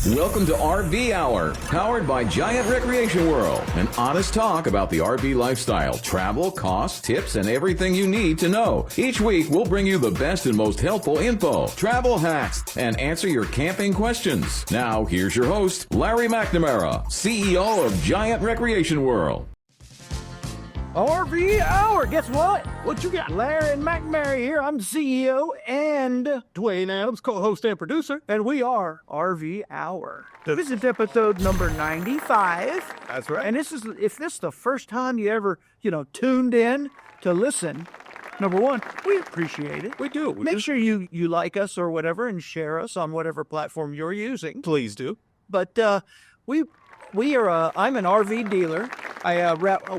Welcome to RV Hour, powered by Giant Recreation World. An honest talk about the RV lifestyle, travel, costs, tips, and everything you need to know. Each week, we'll bring you the best and most helpful info, travel hacks, and answer your camping questions. Now, here's your host, Larry McNamara, CEO of Giant Recreation World. RV Hour, guess what? What you got? Larry McNamara here. I'm the CEO and Dwayne Adams, co-host and producer. and we are RV Hour. This is episode number 95. That's right. And if this is the first time you ever, tuned in to listen, number one, we appreciate it. We do. Make sure you like us or whatever and share us on whatever platform you're using. Please do. But we are. I'm an RV dealer.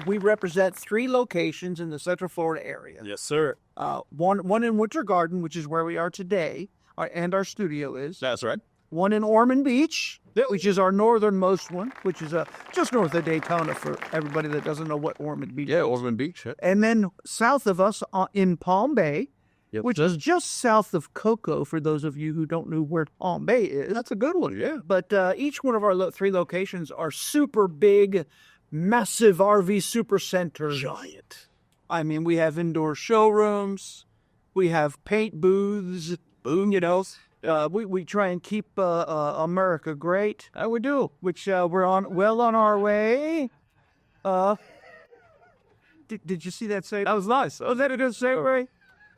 We represent 3 locations in the Central Florida area. Yes, sir. One in Winter Garden, which is where we are today, and our studio is. That's right. One in Ormond Beach, which is our northernmost one, which is just north of Daytona for everybody that doesn't know what Ormond Beach is. Yeah, Ormond Beach. Yeah. And then south of us in Palm Bay, Yep. which is just south of Cocoa, for those of you who don't know where Palm Bay is. That's a good one, yeah. But each one of our 3 locations are super big, massive RV super centers. Giant. I mean, we have indoor showrooms, we have paint booths, we try and keep America great. How we do? Which we're on our way. Did you see that say? That was nice. Oh, that it is say right.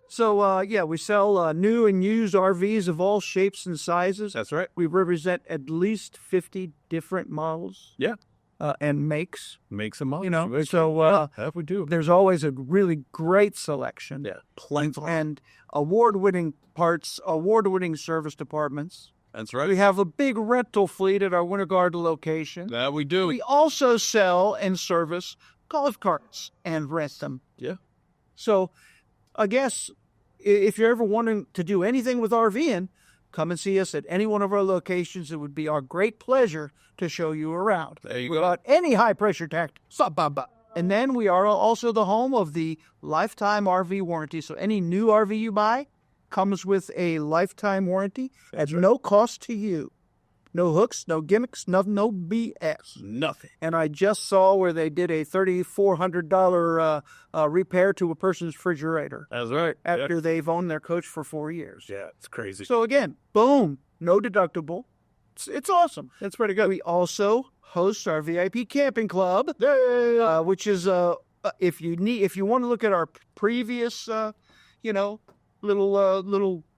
So we sell new and used RVs of all shapes and sizes. That's right. We represent at least 50 different models. Yeah. And makes. Make some money. So that we do. there's always a really great selection. Yeah. Plenty. And award-winning parts, award-winning service departments. That's right. We have a big rental fleet at our Winter Garden location. That we do. We also sell and service golf carts and rent them. Yeah. So I guess if you're ever wanting to do anything with RVing, come and see us at any one of our locations. It would be our great pleasure to show you around. There you go. Without any high-pressure tactics. And then we are also the home of the lifetime RV warranty. So any new RV you buy comes with a lifetime warranty at no cost to you. No hooks, no gimmicks, no BS. Nothing. And I just saw where they did a $3,400 repair to a person's refrigerator That's right. after they've owned their coach for 4 years. Yeah, it's crazy. So again, boom, no deductible. It's awesome. It's pretty good. We also host our VIP camping club, which is if you want to look at our previous little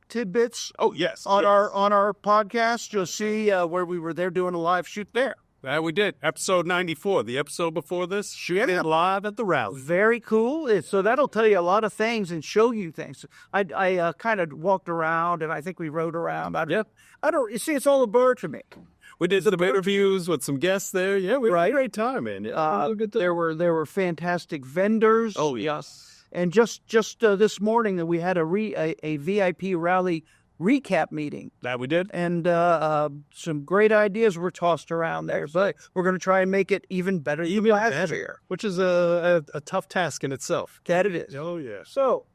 tidbits. Oh, yes. On our podcast, you'll see where we were there doing a live shoot there. That we did. Episode 94, the episode before this, shooting live at the rally. Very cool. So that'll tell you a lot of things and show you things. I kind of walked around and I think we rode around. You see, it's all a blur to me. We did some interviews with some guests there. Yeah, we had a great time, man. There were fantastic vendors. Oh, yes. And just this morning we had a VIP rally recap meeting. That we did. And some great ideas were tossed around there. But we're going to try and make it even better. Even better. Which is a tough task in itself. That it is. Oh, yeah. So,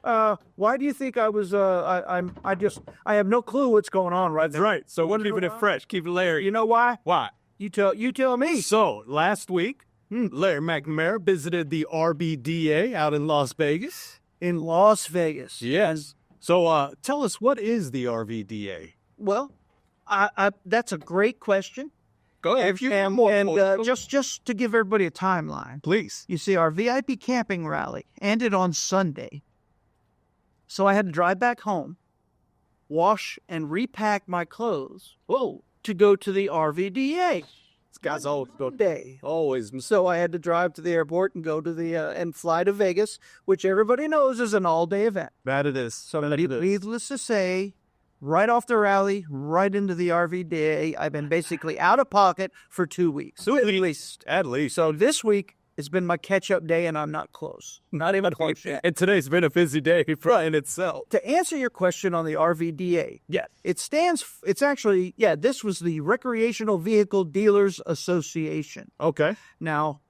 why do you think I was? I have no clue what's going on right now. Right. So keeping it fresh. Keep it Larry. You know why? Why? You tell me. So last week, Larry McNamara visited the RVDA out in Las Vegas. In Las Vegas. Yes. So tell us, what is the RVDA? Well, that's a great question. Go ahead. Just to give everybody a timeline. Please. You see, our VIP camping rally ended on Sunday. So I had to drive back home, wash and repack my clothes to go to the RVDA. This guy's always day. Always. So I had to drive to the airport and go to and fly to Vegas, which everybody knows is an all-day event. That it is. So needless to say, right off the rally, right into the RVDA, I've been basically out of pocket for 2 weeks. At least. So this week has been my catch-up day, and I'm not close. Not even close yet. And today's been a busy day in itself. To answer your question on the RVDA, yes, this was the Recreational Vehicle Dealers Association. Okay. Now,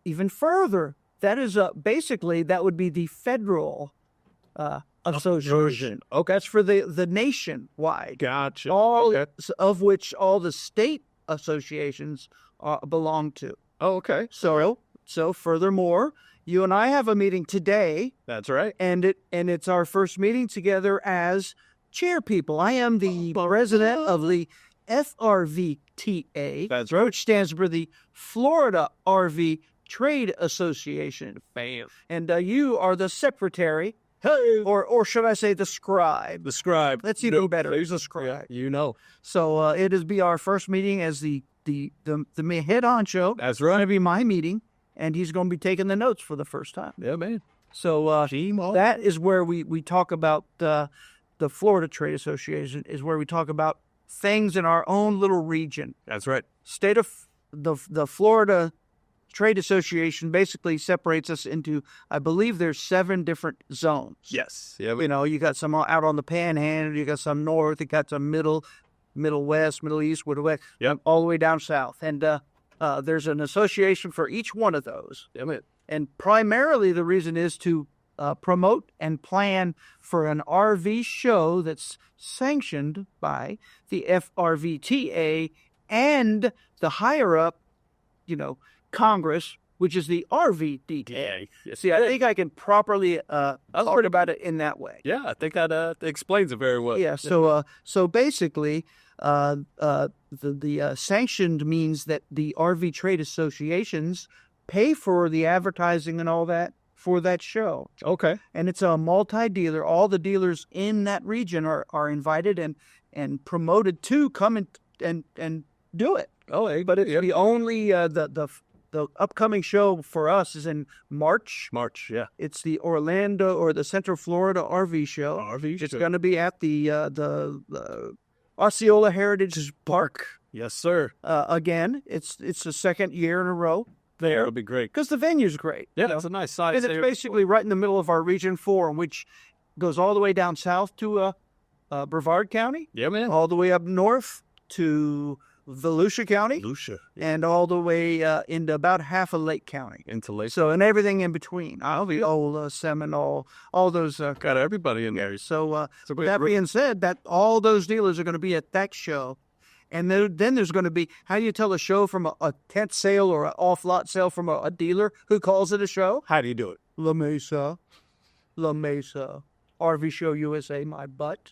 even further, that is basically, that would be the federal Association. Okay. That's for the nationwide. Gotcha. All Okay. of which all the state associations belong to. Oh, okay. So furthermore, you and I have a meeting today, That's right. and it's our first meeting together as chair people. I am the president of the FRVTA, That's right. which stands for the Florida RV Trade Association. Bam. And you are the secretary, Hey. or should I say the scribe? The scribe. That's even better. He's a scribe. You know. So it is be our first meeting as the head honcho. That's Going to right. be my meeting, and he's going to be taking the notes for the first time. Yeah, man. So Team on. that is where we talk about the Florida Trade Association is where we talk about things in our own little region. That's right. State of the Florida Trade Association basically separates us into, I believe there's 7 different zones. Yes. Yeah. You know, you got some out on the Panhandle, you got some north, you got some middle west, middle east, west, Yep. all the way down south. And there's an association for each one of those. Yeah, man. And primarily the reason is to promote and plan for an RV show that's sanctioned by the FRVTA and the higher up, Congress, which is the RVDA. Yeah. See, I think I can properly talk about it in that way. Yeah, I think that explains it very well. Yeah. So basically, the sanctioned means that the RV trade associations pay for the advertising and all that for that show. Okay. And it's a multi-dealer. All the dealers in that region are invited and promoted to come and do it. Oh, hey, But it's the only the upcoming show for us is in March. March, yeah. It's the Orlando or the Central Florida RV show. It's going to be at the Osceola Heritage Park. Yes, sir. Again, it's the second year in a row there. That'll be great. Because the venue's great. Yeah, that's a nice size. And it's basically right in the middle of our Region 4, which goes all the way down south to Brevard County, Yeah, man. all the way up north to Volusia County, Lucia. and all the way into about half of Lake County. Into Lake. So, and everything in between. Alveola, Seminole, all those. Got everybody in there. So that being said, that all those dealers are going to be at that show. And then there's going to be, how do you tell a show from a tent sale or an off-lot sale from a dealer who calls it a show? How do you do it? La Mesa, RV Show USA, my butt.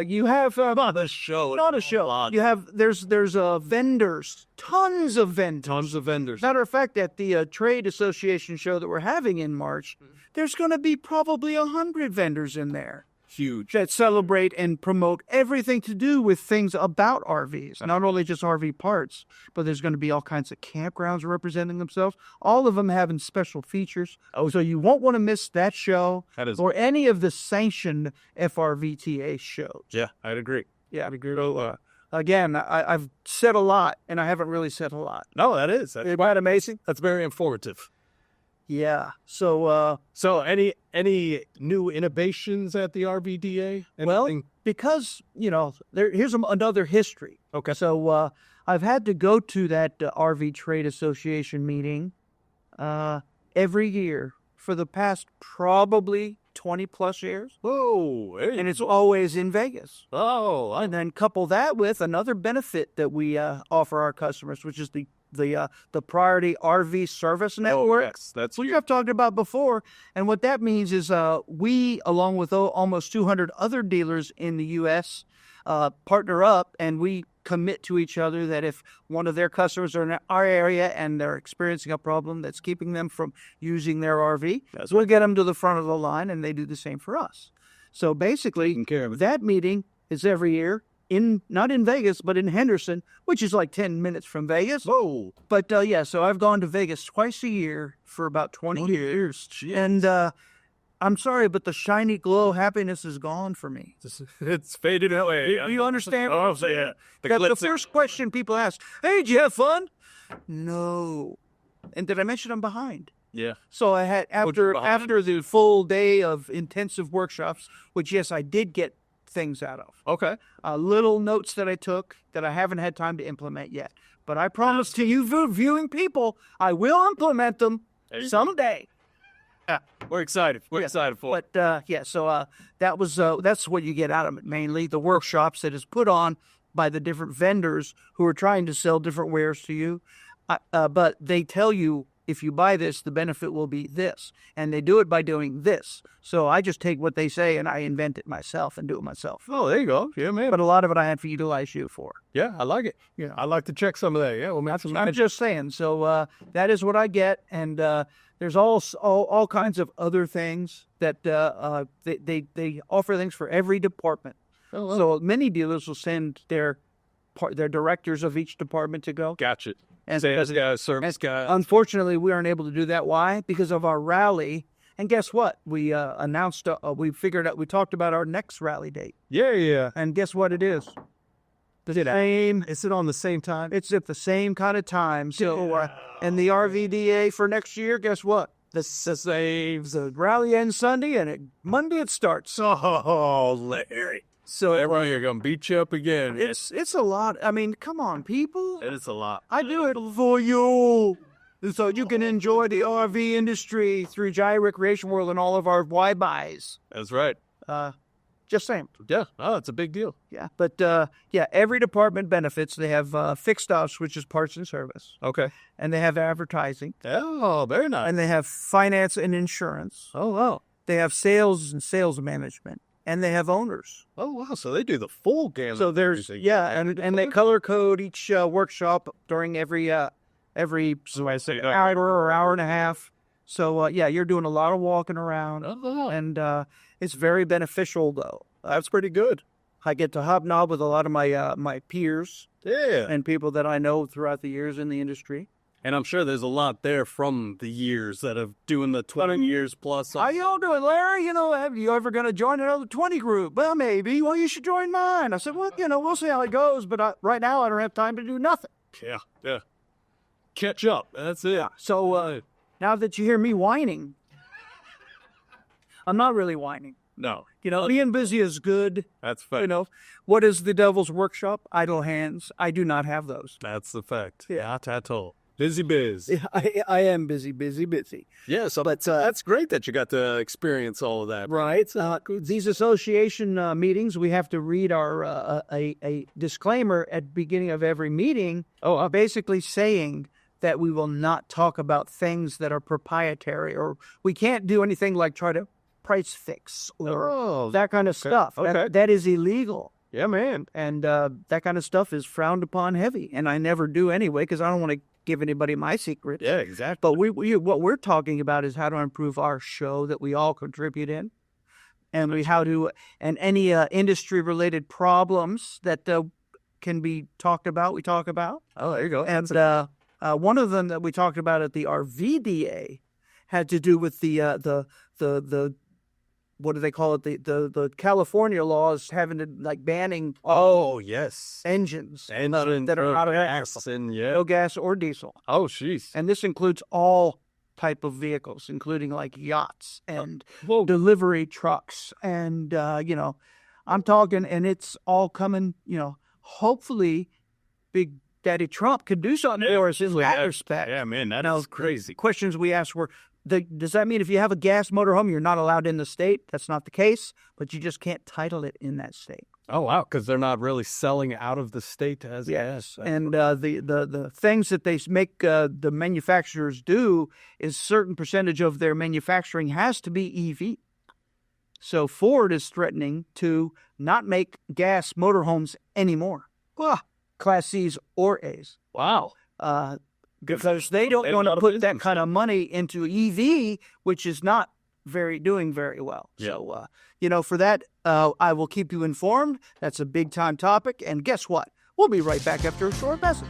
You have Not a show. not a show. You have there's vendors, tons of vendors. Tons of vendors. Matter of fact, at the trade association show that we're having in March, there's going to be probably 100 vendors in there Huge. that celebrate and promote everything to do with things about RVs, not only just RV parts, but there's going to be all kinds of campgrounds representing themselves, all of them having special features. Oh, so you won't want to miss that show That is. or any of the sanctioned FRVTA shows. Yeah, I'd agree. Yeah. I'd agree. So, Again, I've said a lot, and I haven't really said a lot. no, that is. Isn't that amazing? That's very informative. Yeah. So, So, any new innovations at the RVDA? well, Anything? because, here's another history. Okay. So I've had to go to that RV Trade Association meeting every year for the past probably 20 plus years. Whoa. Hey. And it's always in Vegas. Oh, And then couple that with another benefit that we offer our customers, which is the Priority RV Service Network. yes, that's Which I've talked about before. And what that means is we, along with almost 200 other dealers in the U.S., partner up and we commit to each other that if one of their customers are in our area and they're experiencing a problem that's keeping them from using their RV, we'll get them to the front of the line and they do the same for us. So basically, taking care of it. that meeting is every year. Not in Vegas, but in Henderson, which is like 10 minutes from Vegas. Whoa. But so I've gone to Vegas twice a year for about 20 years. Jeez. And I'm sorry, but the shiny glow happiness is gone for me. It's faded away. Do you understand? Oh, so yeah. The first question people ask, hey, did you have fun? No. And did I mention I'm behind? Yeah. So I had, after the full day of intensive workshops, which, yes, I did get things out of. Okay. Little notes that I took that I haven't had time to implement yet. But I promise to you viewing people, I will implement them someday. Yeah, we're excited. We're excited for it. But that was that's what you get out of it mainly. The workshops that is put on by the different vendors who are trying to sell different wares to you. But they tell you, if you buy this, the benefit will be this. And they do it by doing this. So I just take what they say and I invent it myself and do it myself. Oh, there you go. Yeah, man. But a lot of it I have to utilize you for. Yeah, I like it. Yeah, I like to check some of that. Yeah, well, I'm just saying. So that is what I get. And there's all kinds of other things that they offer things for every department. Oh, wow. So many dealers will send their directors of each department to go. Gotcha. And Sales guy, service guy. Unfortunately, we aren't able to do that. Why? Because of our rally. And guess what? We announced, we figured out, we talked about our next rally date. Yeah. And guess what it is? Is it on the same time? It's at the same kind of time. So, and the RVDA for next year, guess what? The rally ends Sunday, and Monday it starts. Oh, Larry. So everyone, you're going to beat you up again. It's a lot. I mean, come on, people. It is a lot. I do it for you. So you can enjoy the RV industry through Giant Recreation World and all of our Y-buys. That's right. Just saying. Yeah. Oh, it's a big deal. Yeah. But, every department benefits. They have fixed ops, which is parts and service. Okay. And they have advertising. Oh, very nice. And they have finance and insurance. Oh, wow. They have sales and sales management. And they have owners. Oh, wow. So they do the full gamut. So there's, and they color code each workshop during every hour or hour and a half. So, you're doing a lot of walking around. Oh, and it's very beneficial, though. That's pretty good. I get to hobnob with a lot of my peers. Yeah. And people that I know throughout the years in the industry. And I'm sure there's a lot there from the years that have doing the 20 years plus. How y'all doing, Larry? Have you ever going to join another 20 group? Well, maybe. Well, you should join mine. I said, well, we'll see how it goes. But right now, I don't have time to do nothing. Yeah. Catch up. That's it. Yeah. So now that you hear me whining, I'm not really whining. No. Being busy is good. That's fact. What is the devil's workshop? Idle hands. I do not have those. That's the fact. Yeah. Tato. Busy biz. Yeah, I am busy. Yeah, so but that's great that you got to experience all of that. Right. These association meetings, we have to read our a disclaimer at the beginning of every meeting, basically saying that we will not talk about things that are proprietary, or we can't do anything like try to price fix or that kind of stuff. Okay. That is illegal. Yeah, man. And that kind of stuff is frowned upon heavy, and I never do anyway because I don't want to give anybody my secrets. Yeah, exactly. But what we're talking about is how to improve our show that we all contribute in, and any industry related problems that can be talked about. We talk about. Oh, there you go. And one of them that we talked about at the RVDA had to do with the what do they call it? The California laws having to banning engines that are out of gas, no gas or diesel. Oh, jeez. And this includes all type of vehicles, including yachts and delivery trucks, and I'm talking, and it's all coming. Hopefully, Big Daddy Trump could do something for us in that respect. Yeah, man, that is crazy. Questions we asked were, does that mean if you have a gas motorhome, you're not allowed in the state? That's not the case, but you just can't title it in that state. Oh, wow, because they're not really selling out of the state as gas. And the things that they make the manufacturers do is certain percentage of their manufacturing has to be EV. So Ford is threatening to not make gas motorhomes anymore. Class C's or A's. Wow. Because they don't want to put that kind of money into EV, which is not doing very well. Yeah. So, for that, I will keep you informed. That's a big time topic. And guess what? We'll be right back after a short message.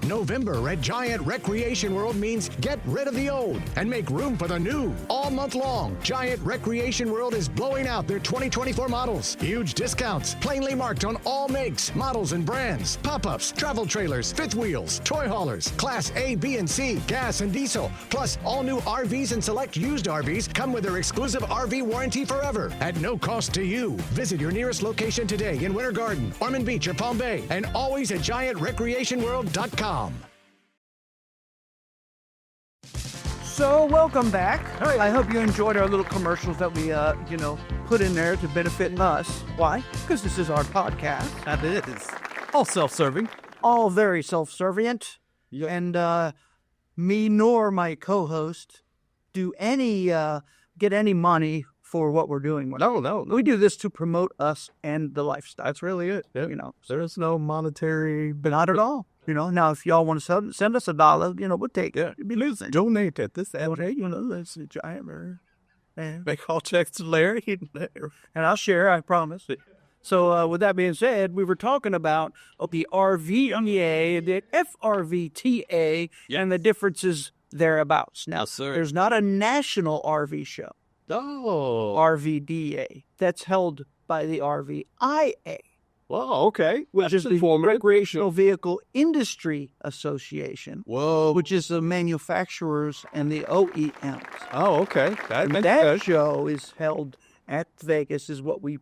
November at Giant Recreation World means get rid of the old and make room for the new. All month long, Giant Recreation World is blowing out their 2024 models. Huge discounts, plainly marked on all makes, models, and brands. Pop-ups, travel trailers, fifth wheels, toy haulers, Class A, B, and C, gas and diesel. Plus, all new RVs and select used RVs come with their exclusive RV warranty forever at no cost to you. Visit your nearest location today in Winter Garden, Ormond Beach, or Palm Bay, and always at GiantRecreationWorld.com. So, welcome back. I hope you enjoyed our little commercials that we, put in there to benefit us. Why? Because this is our podcast. That is. All self-serving. All very self-servient. Yep. And me nor my co-host do get any money for what we're doing. No. We do this to promote us and the lifestyle. That's really it. Yep. There's no monetary... Not at all. Now if y'all want to send us $1, we'll take it. Be losing. Donate at this address. That's a giant. Make all checks to Larry. And I'll share, I promise. So with that being said, we were talking about the RVDA, the FRVTA, and the differences thereabouts. Now, there's not a national RV show. Oh. RVDA. That's held by the RVIA. Well, okay. Which is the Recreational Vehicle Industry Association. Whoa. Which is the manufacturers and the OEMs. Oh, okay. That show is held at Vegas, is what we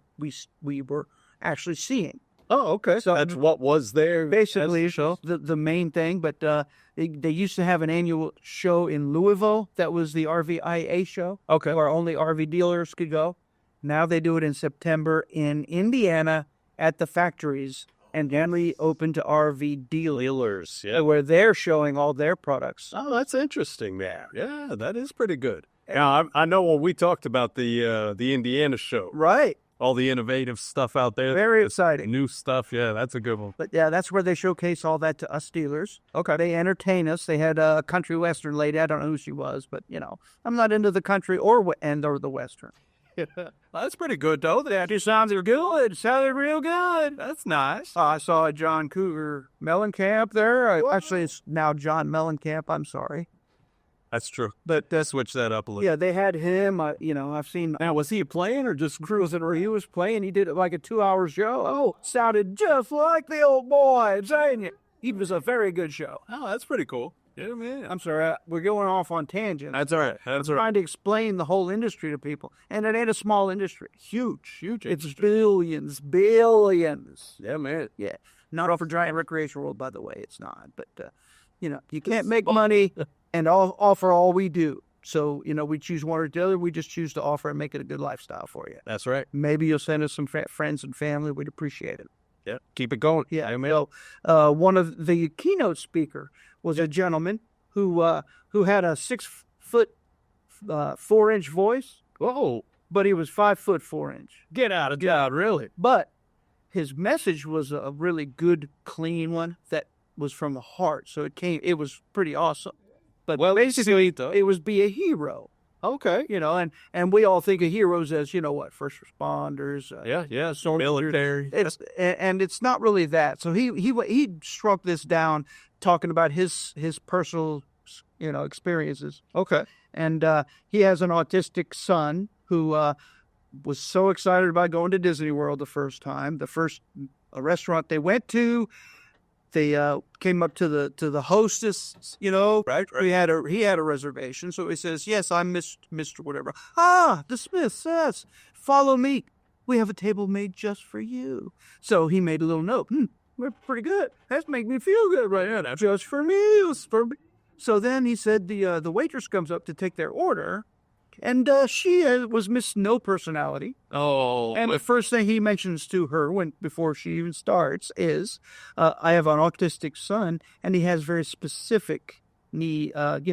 were actually seeing. Oh, okay. So that's what was there. Basically, the main thing, but they used to have an annual show in Louisville that was the RVIA show. Okay. Where only RV dealers could go. Now they do it in September in Indiana at the factories and generally open to RV dealers. Yeah. Where they're showing all their products. Oh, that's interesting, man. Yeah, that is pretty good. Now, I know when we talked about the Indiana show. Right. All the innovative stuff out there. Very exciting. New stuff. Yeah, that's a good one. But yeah, that's where they showcase all that to us dealers. Okay. They entertain us. They had a country western lady. I don't know who she was, but, I'm not into the country or the western. Well, that's pretty good, though. That sounded good. Sounded real good. That's nice. I saw a John Cougar Mellencamp there. Actually, it's now John Mellencamp. I'm sorry. That's true. But switch that up a little. Yeah, they had him. I've seen. Now, was he playing or just cruising? He was playing. He did it like a 2-hour show. Oh, sounded just like the old boy. I'm saying it. He was a very good show. Oh, that's pretty cool. Yeah, man. I'm sorry. We're going off on tangents. That's all right. Trying to explain the whole industry to people. And it ain't a small industry. Huge. It's industry. billions. Yeah, man. Yeah. Not for Giant Recreation World, by the way. It's not. But, you can't make money and offer all we do. So, we choose one or the other. We just choose to offer and make it a good lifestyle for you. That's right. Maybe you'll send us some friends and family. We'd appreciate it. Yeah. Keep it going. Yeah. So, one of the keynote speaker was a gentleman who had a 6 foot 4-inch voice. Whoa. But he was 5 foot 4 inch. Get out of town, really. But his message was a really good, clean one that was from the heart. So it was pretty awesome. But basically, it was be a hero. Okay. And we all think of heroes as, first responders. Yeah. Military. And it's not really that. So he struck this down, talking about his personal, experiences. Okay. And he has an autistic son who was so excited about going to Disney World the first time. The first restaurant they went to, they came up to the hostess, Right. He had a reservation, so he says, "Yes, I'm Mr. Whatever." "Ah, the Smiths, yes. Follow me. We have a table made just for you." So he made a little note. We're pretty good. That's making me feel good right now. That's just for me. It's for me. So then he said the waitress comes up to take their order, and she was Miss No Personality. Oh. And the first thing he mentions to her before she even starts is, "I have an autistic son, and he has very specific eating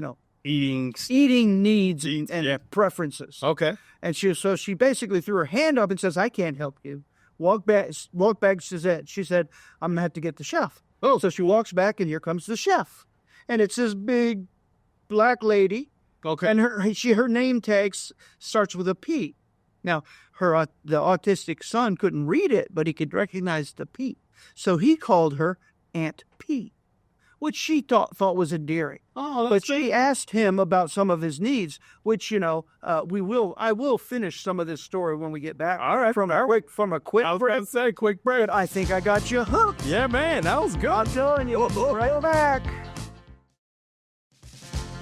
needs and preferences." Okay. And she basically threw her hand up and says, "I can't help you." Walk back. She said, "I'm gonna have to get the chef." Oh. So she walks back, and here comes the chef, and it's this big black lady. Okay. And her name tag starts with a P. Now, the autistic son couldn't read it, but he could recognize the P. So he called her Aunt P, which she thought was endearing. Oh, but she asked him about some of his needs, which I will finish some of this story when we get back. All right. From a quick I was going to say quick break. I think I got you hooked. Yeah, man, that was good. I'm telling you, right back.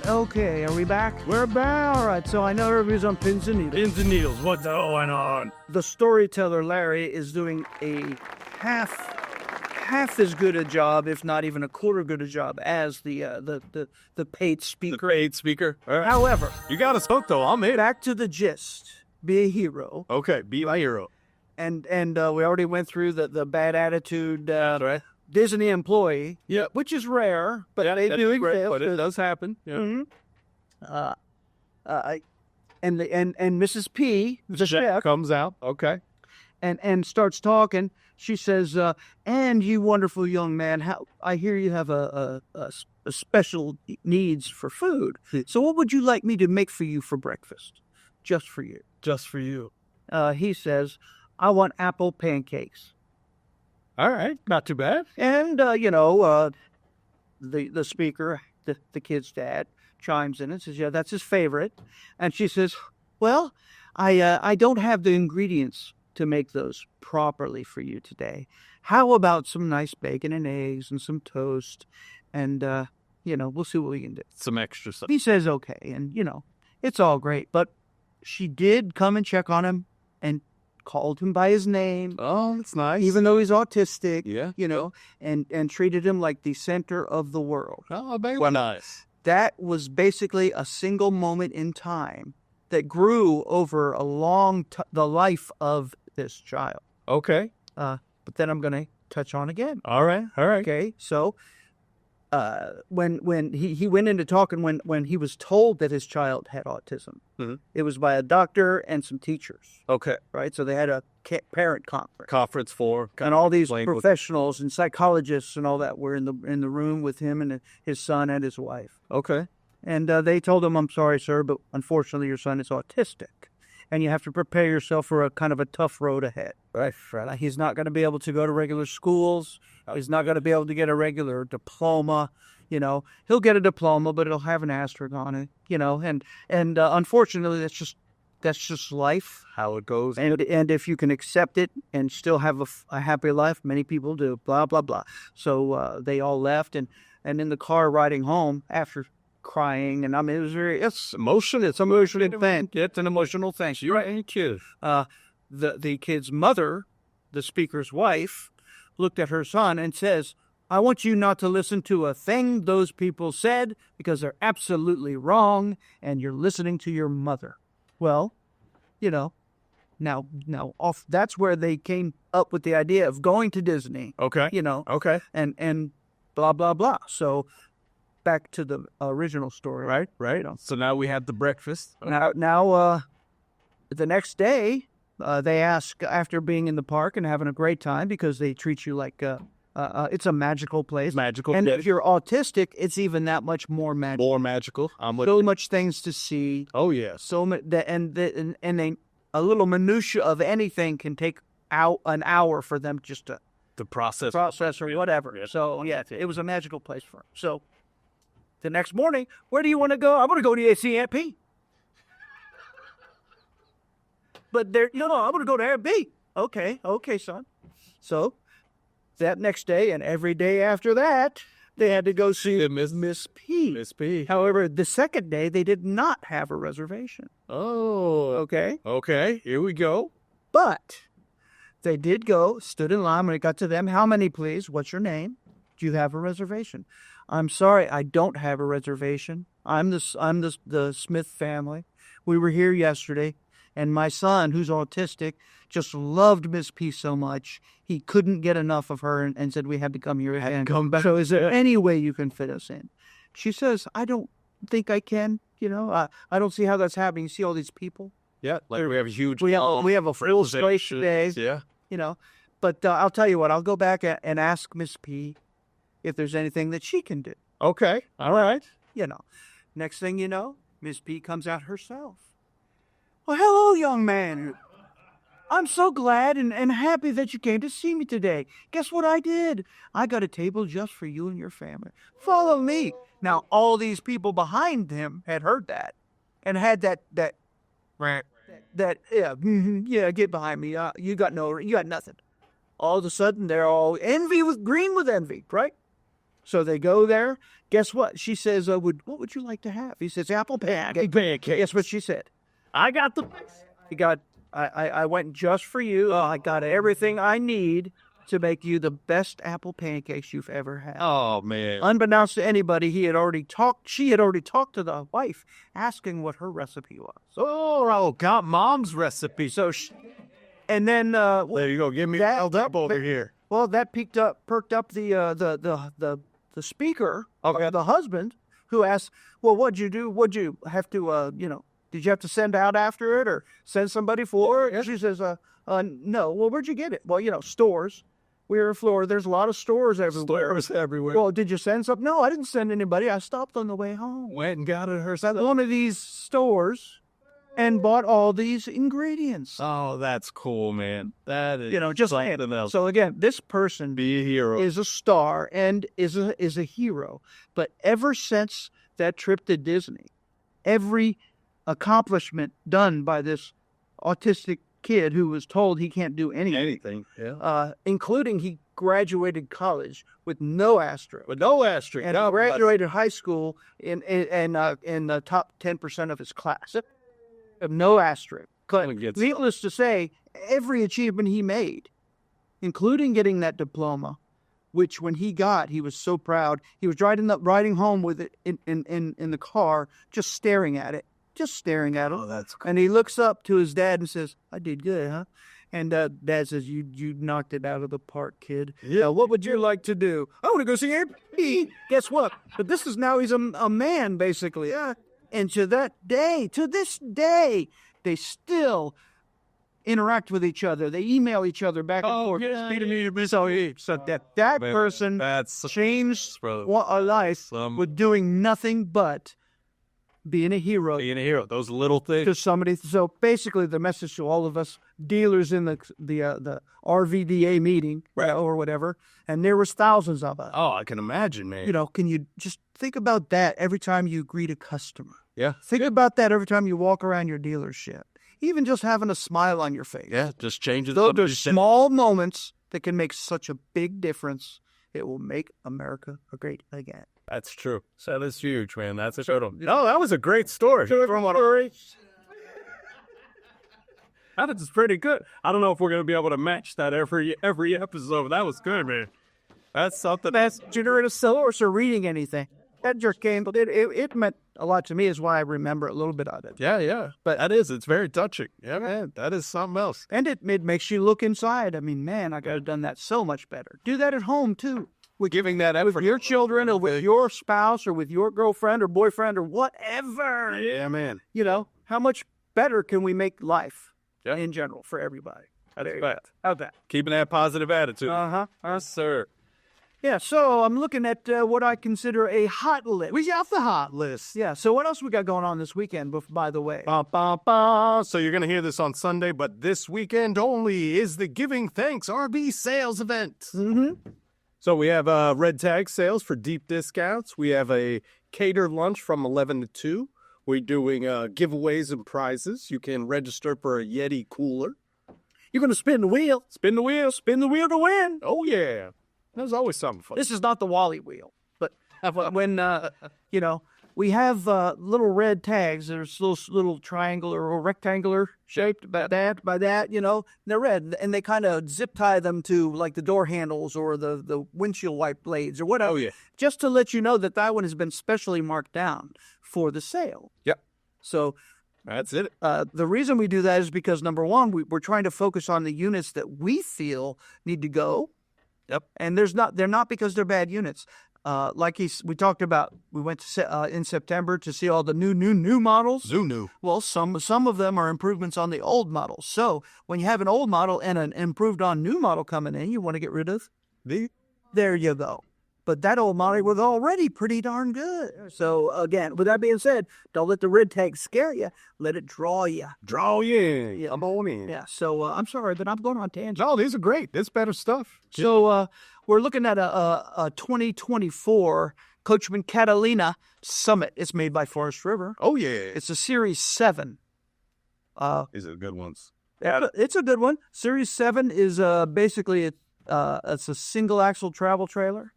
Okay, are we back? We're back. All right, so I know everybody's on pins and needles. Pins and needles, what's going on? The storyteller, Larry, is doing a half as good a job, if not even a quarter good a job, as the paid speaker. The paid speaker. All right. However, You got us hooked, though. I'm in. back to the gist. Be a hero. Okay, be my hero. And we already went through the bad attitude Right. Disney employee. Yeah. Which is rare, but they That's do great, exist. but it does happen. Yeah. And Mrs. P, the chef, comes out. Okay. and starts talking. She says, "And you wonderful young man, how I hear you have a special needs for food. So what would you like me to make for you for breakfast, just for you?" Just for you. He says, "I want apple pancakes." All right. Not too bad. And the speaker, the kid's dad, chimes in and says, "Yeah, that's his favorite." And she says, "Well, I don't have the ingredients to make those properly for you today. How about some nice bacon and eggs and some toast? And we'll see what we can do." Some extra stuff. He says, "Okay," and it's all great. But she did come and check on him and called him by his name. Oh, that's nice. Even though he's autistic, Yeah. and treated him like the center of the world. Oh, baby. Well, nice. That was basically a single moment in time that grew over a the life of this child. Okay. But then I'm going to touch on again. All right. All right. Okay, so when he went into talking when he was told that his child had autism, it was by a doctor and some teachers, Okay. right? So they had a parent conference. Conference for. And all these Explain what- professionals and psychologists and all that were in the room with him and his son and his wife. Okay. And they told him, "I'm sorry, sir, but unfortunately your son is autistic. And you have to prepare yourself for a kind of a tough road ahead. Right. He's not going to be able to go to regular schools. He's not going to be able to get a regular diploma. He'll get a diploma, but it'll have an asterisk on it. And unfortunately, that's just life. How it goes. And if you can accept it and still have a happy life, many people do. Blah blah blah. So they all left, and in the car riding home after crying, and I mean it's emotional. It's an emotional thing. It's an emotional thing. You're right, kid. The kid's mother, the speaker's wife, looked at her son and says, "I want you not to listen to a thing those people said because they're absolutely wrong, and you're listening to your mother." Well, now that's where they came up with the idea of going to Disney. Okay. Okay. And blah blah blah. So back to the original story, right? Right. So now we had the breakfast. Now, the next day, they ask, after being in the park and having a great time, because they treat you like it's a magical place. Magical. And if you're autistic, it's even that much more magical. More magical. So much things to see. Oh, yeah. So much, and a little minutia of anything can take out an hour for them just to The process. or whatever. Yeah. So yeah, it was a magical place for him. So the next morning, where do you want to go? I want to go to see Aunt P. But I want to go to Aunt B. Okay, son. So that next day and every day after that, they had to go see Miss P. Miss P. However, the second day, they did not have a reservation. Oh. Okay? Okay. Here we go. But they did go, stood in line. When it got to them, "How many, please? What's your name? Do you have a reservation?" "I'm sorry, I don't have a reservation. I'm the Smith family. We were here yesterday, and my son, who's autistic, just loved Miss P so much, he couldn't get enough of her and said we had to come here again. Come back. So is there any way you can fit us in?" She says, "I don't think I can. I don't see how that's happening. You see all these people? Yeah. Like we have a huge. We have a full straight day. Yeah. But I'll tell you what, I'll go back and ask Miss P if there's anything that she can do. Okay. All right. Next thing you know, Miss P comes out herself. "Well, hello, young man. I'm so glad and happy that you came to see me today. Guess what I did? I got a table just for you and your family. Follow me." Now, all these people behind him had heard that and had that get behind me. You got nothing. All of a sudden, they're all green with envy, right? So they go there. Guess what? She says, "What would you like to have?" He says, "Apple pancake." Guess what she said? I got the. I went just for you. I got everything I need to make you the best apple pancakes you've ever had. Oh, man. Unbeknownst to anybody, she had already talked to the wife, asking what her recipe was. Oh, got mom's recipe. So, and then There you go. Give me that- held up over here. well, that perked up the speaker, Okay. the husband, who asked, "Well, what'd you do? What'd you have to, did you have to send out after it or send somebody for it?" Yeah. She says, no. Well, where'd you get it? Well, stores. We're in Florida. There's a lot of stores everywhere. Stores everywhere. Well, did you send some? No, I didn't send anybody. I stopped on the way home. Went and got it At herself. one of these stores and bought all these ingredients. Oh, that's cool, man. That is Just something else. So again, this person Be a hero. is a star and is a hero. But ever since that trip to Disney, every accomplishment done by this autistic kid who was told he can't do anything, Yeah. including he graduated college with no asterisk. But no asterisk. And No, graduated high school in the top 10% of his class. No asterisk. Needless to say, every achievement he made, including getting that diploma, which when he got, he was so proud. He was riding home with it in the car, just staring at it. Oh, that's cool. And he looks up to his dad and says, "I did good, huh?" And Dad says, "You knocked it out of the park, kid. Yeah. What would you like to do?" "I want to go see AP." Guess what? But this is now he's a man, basically. Yeah. And to this day, they still interact with each other. They email each other back and forth. So that person That's changed brother. a life with doing nothing but being a hero being a hero. Those little things. to somebody. So basically, the message to all of us dealers in the RVDA meeting or whatever, and there was thousands of us. Oh, I can imagine, man. Can you just think about that every time you greet a customer? Yeah. Think about that every time you walk around your dealership. Even just having a smile on your face. Yeah, just changes. Those are small moments that can make such a big difference. It will make America great again. That's true. So that's huge, man. That's a good one. Oh, that was a great story. That is pretty good. I don't know if we're going to be able to match that every episode. That was good, man. That's something. That's generative source or reading anything. That just came, but it meant a lot to me, is why I remember a little bit of it. Yeah. But that is. It's very touching. Yeah, man. That is something else. And it makes you look inside. I mean, man, I could have done that so much better. Do that at home, too. We're giving that effort. With your children or with your spouse or with your girlfriend or boyfriend or whatever. Yeah, man. How much better can we make life Yeah. in general for everybody? That's bad. How's that? Keeping that positive attitude. Uh-huh. Yes, sir. Yeah, so I'm looking at what I consider a hot list. We got the hot list. Yeah, so what else we got going on this weekend, by the way? So you're going to hear this on Sunday, but this weekend only is the Giving Thanks RB sales event. Mm-hmm. So we have red tag sales for deep discounts. We have a catered lunch from 11 to 2. We're doing giveaways and prizes. You can register for a Yeti cooler. You're going to spin the wheel. Spin the wheel. Spin the wheel to win. Oh, yeah. There's always something fun. This is not the Wally wheel, but when, we have little red tags. There's little triangular or rectangular shaped by that, they're red, and they kind of zip tie them to like the door handles or the windshield wipe blades or whatever. Oh, yeah. Just to let you know that one has been specially marked down for the sale. Yep. So That's it. the reason we do that is because, number one, we're trying to focus on the units that we feel need to go. Yep. And they're not because they're bad units. We talked about, we went to in September to see all the new models. Zunu. Well, some of them are improvements on the old models. So when you have an old model and an improved on new model coming in, you want to get rid of there you go. But that old model was already pretty darn good. So again, with that being said, don't let the red tag scare you. Let it draw you. Draw you in. Yeah. Come on in. Yeah. So I'm sorry, but I'm going on tangent. No, these are great. This better stuff. So we're looking at a 2024 Coachman Catalina Summit. It's made by Forest River. Oh, yeah. It's a Series 7. These are good ones. It's a good one. Series 7 is basically it's a single axle travel trailer,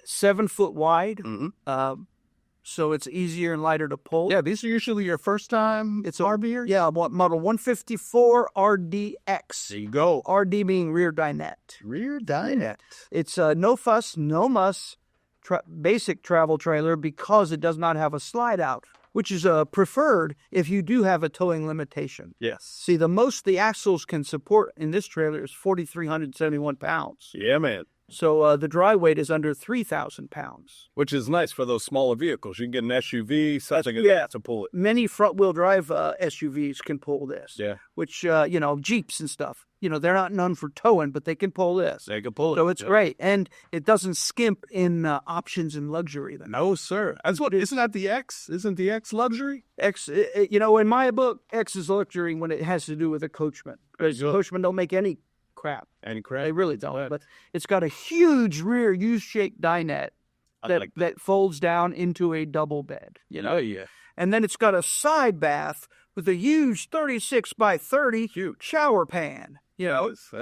7 foot wide. Mm-hmm. so it's easier and lighter to pull. Yeah, these are usually your first time. It's RV. Yeah, model 154 RDX. There you go. RD being rear dinette. Rear dinette. It's no fuss, no muss, basic travel trailer because it does not have a slide out, which is preferred if you do have a towing limitation. Yes. See, the most the axles can support in this trailer is 4,371 pounds. Yeah, man. So the dry weight is under 3,000 pounds. Which is nice for those smaller vehicles. You can get an SUV, something like that to pull it. Many front-wheel drive SUVs can pull this. Yeah. Which, Jeeps and stuff, they're not known for towing, but they can pull this. They can pull it. So it's great. And it doesn't skimp in options and luxury. Then. No, sir. Isn't that the X? Isn't the X luxury? X, in my book, X is luxury when it has to do with a coachman. Because coachmen don't make any crap. Any crap? They really don't. But it's got a huge rear U-shaped dinette that folds down into a double bed. Oh, yeah. And then it's got a side bath with a huge 36 by 30 shower pan. That is.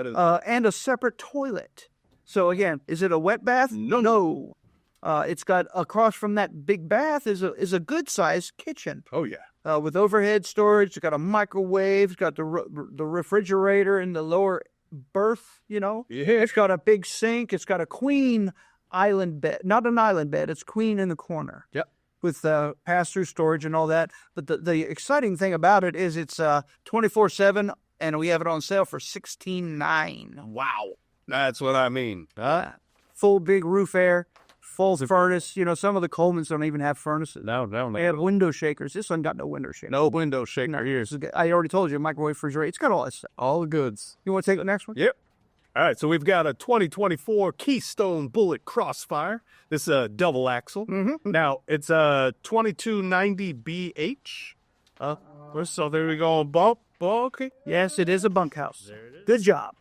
And a separate toilet. So again, is it a wet bath? No. It's got across from that big bath is a good sized kitchen. Oh yeah. With overhead storage. It's got a microwave. It's got the refrigerator in the lower berth. Yeah. It's got a big sink. It's got a queen island bed. Not an island bed. It's queen in the corner. Yep. With pass-through storage and all that. But the exciting thing about it is it's 24/7. And we have it on sale for $16,900. Wow. That's what I mean. Full big roof air, full furnace. Some of the Colemans don't even have furnaces. No. They have window shakers. This one got no window shaker. No window shaker here. I already told you, microwave, refrigerator. It's got all that stuff. All the goods. You want to take the next one? Yep. All right, so we've got a 2024 Keystone Bullet Crossfire. This is a double axle. Mm-hmm. Now, it's a 2290BH. So there we go. Bump. Okay. Yes, it is a bunkhouse. Good job.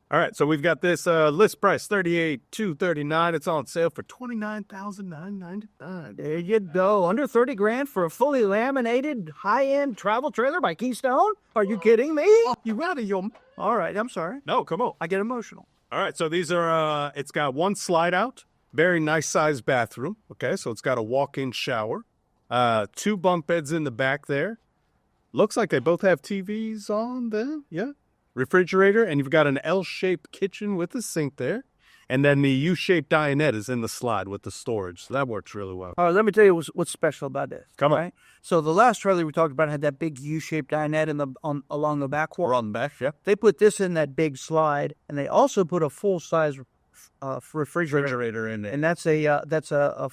All right, so we've got this list price $38,239. It's on sale for $29,999. There you go. Under $30,000 for a fully laminated high-end travel trailer by Keystone? Are you kidding me? You out of your... All right, I'm sorry. No, come on. I get emotional. All right, so these are, it's got one slide out, very nice sized bathroom. Okay, so it's got a walk-in shower, 2 bunk beds in the back there. Looks like they both have TVs on them. Yeah. Refrigerator, and you've got an L-shaped kitchen with a sink there. And then the U-shaped dinette is in the slide with the storage. So that works really well. All right, let me tell you what's special about this. Come on. Right? So the last trailer we talked about had that big U-shaped dinette along the back wall. Or on the back, yeah. They put this in that big slide, and they also put a full-size refrigerator in there. And that's a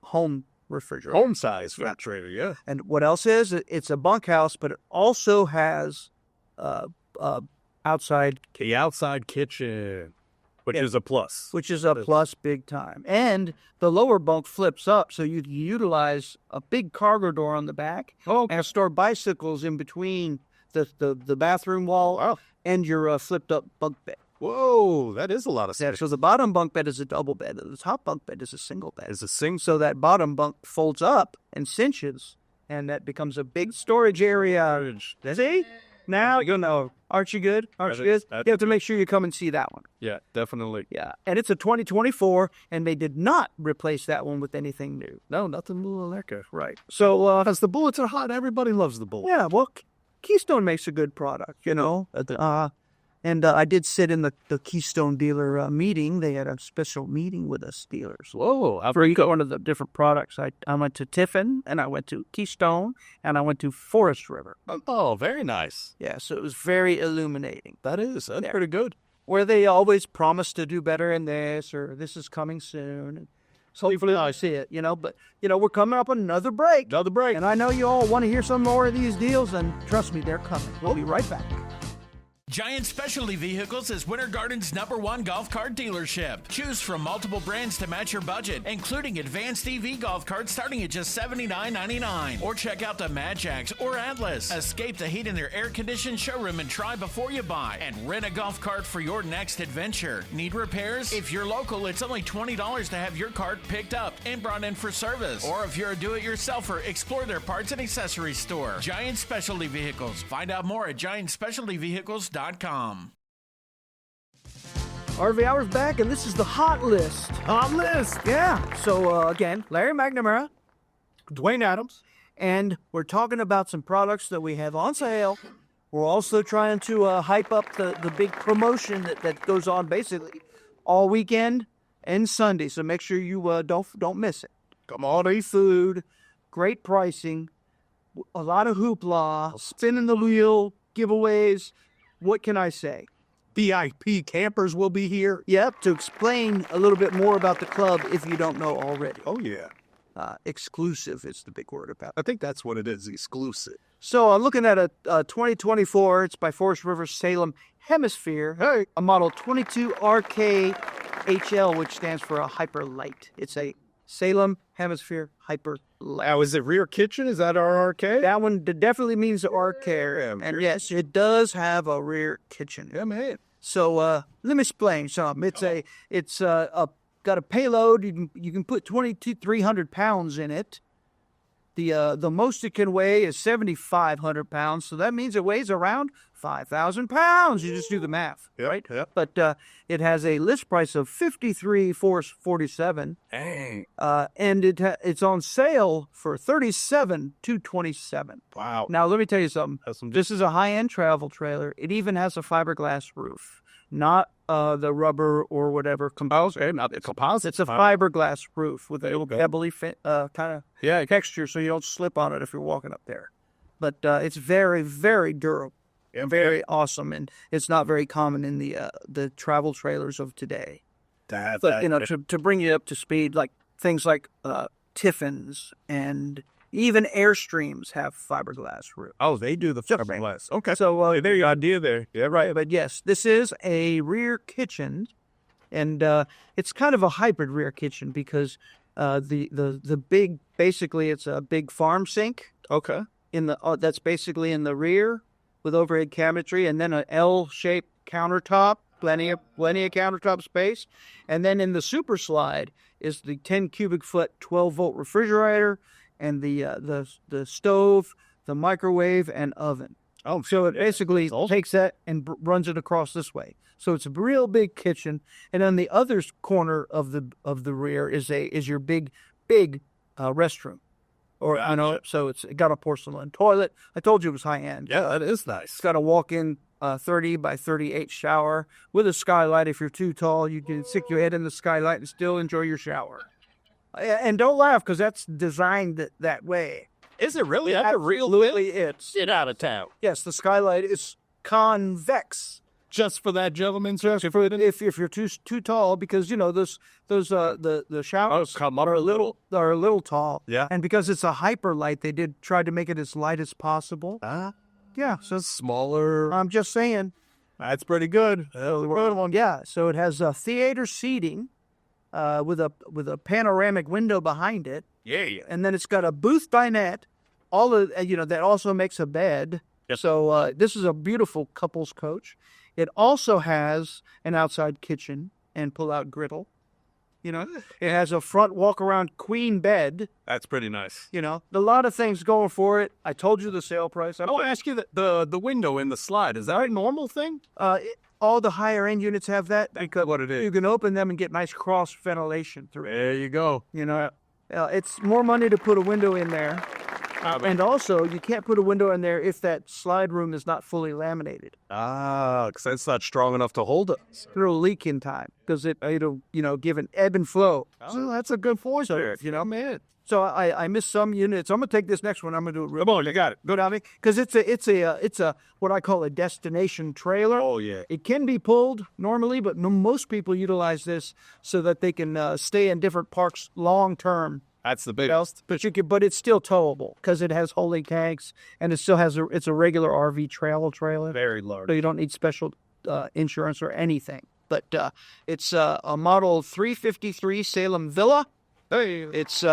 home refrigerator. Home size refrigerator, yeah. And what else is? It's a bunkhouse, but it also has outside. The outside kitchen, which is a plus. Which is a plus big time. And the lower bunk flips up, so you can utilize a big cargo door on the back and store bicycles in between the bathroom wall and your flipped-up bunk bed. Whoa, that is a lot of space. So the bottom bunk bed is a double bed, and the top bunk bed is a single bed. Is a single. So that bottom bunk folds up and cinches, and that becomes a big storage area. See? Now you know. Aren't you good? Aren't you good? You have to make sure you come and see that one. Yeah, definitely. Yeah, and it's a 2024, and they did not replace that one with anything new. No, nothing new like that. Right. So, as the bullets are hot, everybody loves the bullet. Yeah, well, Keystone makes a good product, And I did sit in the Keystone dealer meeting. They had a special meeting with us dealers. Whoa. For one of the different products. I went to Tiffin, and I went to Keystone, and I went to Forest River. Oh, very nice. Yeah, so it was very illuminating. That's pretty good. Where they always promise to do better in this, or this is coming soon. So hopefully I see it, But, we're coming up on another break. And I know you all want to hear some more of these deals, and trust me, they're coming. We'll be right back. Giant Specialty Vehicles is Winter Garden's #1 golf cart dealership. Choose from multiple brands to match your budget, including advanced EV golf carts starting at just $79.99. Or check out the Magix or Atlas. Escape the heat in their air-conditioned showroom and try before you buy. And rent a golf cart for your next adventure. Need repairs? If you're local, it's only $20 to have your cart picked up and brought in for service. Or if you're a do-it-yourselfer, explore their parts and accessories store. Giant Specialty Vehicles. Find out more at giantspecialtyvehicles.com. RV Hour's back, and this is the hot list. Hot list. Yeah. So, again, Larry McNamara, Dwayne Adams. And we're talking about some products that we have on sale. We're also trying to hype up the big promotion that goes on basically all weekend and Sunday. So make sure you don't miss it. Commodity food, great pricing, a lot of hoopla, spinning the wheel, giveaways. What can I say? VIP campers will be here. Yep, to explain a little bit more about the club if you don't know already. Oh, yeah. Exclusive is the big word about it. I think that's what it is, exclusive. So I'm looking at a 2024. It's by Forest River Salem Hemisphere. Hey, a model 22RK-HL, which stands for a Hyper Light. It's a Salem Hemisphere Hyper Light. Now, is it rear kitchen? Is that our RK? That one definitely means the RK. And yes, it does have a rear kitchen. Yeah, man. So let me explain something. It's got a payload. You can put 2,300 pounds in it. The most it can weigh is 7,500 pounds. So that means it weighs around 5,000 pounds. You just do the math, right? Yep. But it has a list price of $53,447. Dang. And it's on sale for $37,227. Wow. Now let me tell you something. That's some- This is a high-end travel trailer. It even has a fiberglass roof, not the rubber or whatever composite. Not the composite. It's a fiberglass roof with a little pebbly kind of Yeah. texture, so you don't slip on it if you're walking up there. But it's very, very durable. Yeah, Very awesome, and it's not very common in the travel trailers of today. But to bring you up to speed, like things like Tiffins and even Airstreams have fiberglass roof. Oh, they do the fiberglass. Okay. So there your idea there. Yeah, right. but yes, this is a rear kitchen, and it's kind of a hybrid rear kitchen because the big, basically it's a big farm sink Okay. that's basically in the rear with overhead cabinetry, and then an L-shaped countertop, plenty of countertop space, and then in the super slide is the 10 cubic foot 12-volt refrigerator and the stove, the microwave, and oven. Oh, So it basically takes that and runs it across this way. So it's a real big kitchen, and on the other corner of the rear is your big restroom. So it's got a porcelain toilet. I told you it was high end. yeah, that is nice. It's got a walk-in 30 by 38 shower with a skylight. If you're too tall, you can stick your head in the skylight and still enjoy your shower. And don't laugh, because that's designed that way. Is it really? That's a real Absolutely, it's. Get out of town. Yes, the skylight is convex. Just for that gentleman's If you're too tall, because the showers are a little tall. Yeah. And because it's a hyper light, they did try to make it as light as possible. Yeah. So smaller. I'm just saying. That's pretty good. Yeah. So it has theater seating, with a panoramic window behind it, Yeah. and then it's got a booth dinette. That also makes a bed. Yes. So this is a beautiful couples coach. It also has an outside kitchen and pull-out griddle. It has a front walk-around queen bed. That's pretty nice. A lot of things going for it. I told you the sale price. I want to ask you the window in the slide. Is that a normal thing? All the higher-end units have that. That's what it is. You can open them and get nice cross ventilation through it. There you go. It's more money to put a window in there. And also, you can't put a window in there if that slide room is not fully laminated. Because it's not strong enough to hold us. It'll leak in time because it'll give an ebb and flow. So that's a good voice there, man. So I missed some units. I'm gonna take this next one. I'm gonna do it real. Come on, you got it. Go down me, because it's a what I call a destination trailer. Oh, yeah. It can be pulled normally, but most people utilize this so that they can stay in different parks long term. That's the biggest. But it's still towable because it has holding tanks, and it still has it's a regular RV travel trailer. Very large. So you don't need special insurance or anything. But it's a model 353 Salem Villa. Hey. Its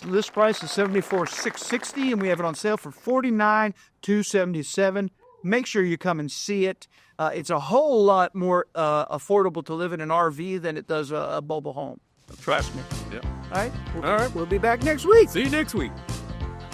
list price is $74,660, and we have it on sale for $49,277. Make sure you come and see it. It's a whole lot more affordable to live in an RV than it does a mobile home. Trust me. Yeah. All right? All right. We'll be back next week. See you next week.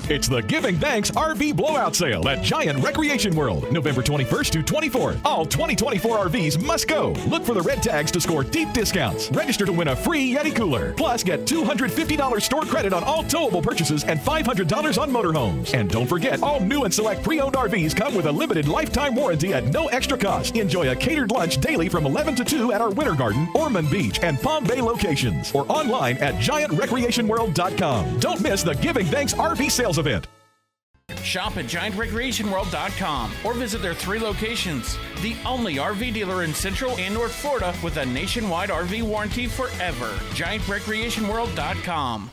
It's the Giving Thanks RV Blowout Sale at Giant Recreation World, November 21st to 24th. All 2024 RVs must go. Look for the red tags to score deep discounts. Register to win a free Yeti cooler. Plus, get $250 store credit on all towable purchases and $500 on motorhomes. And don't forget, all new and select pre-owned RVs come with a limited lifetime warranty at no extra cost. Enjoy a catered lunch daily from 11 to 2 at our Winter Garden, Ormond Beach, and Palm Bay locations. Or online at GiantRecreationWorld.com. Don't miss the Giving Thanks RV Sales event. Shop at GiantRecreationWorld.com or visit their 3 locations. The only RV dealer in Central and North Florida with a nationwide RV warranty forever. GiantRecreationWorld.com.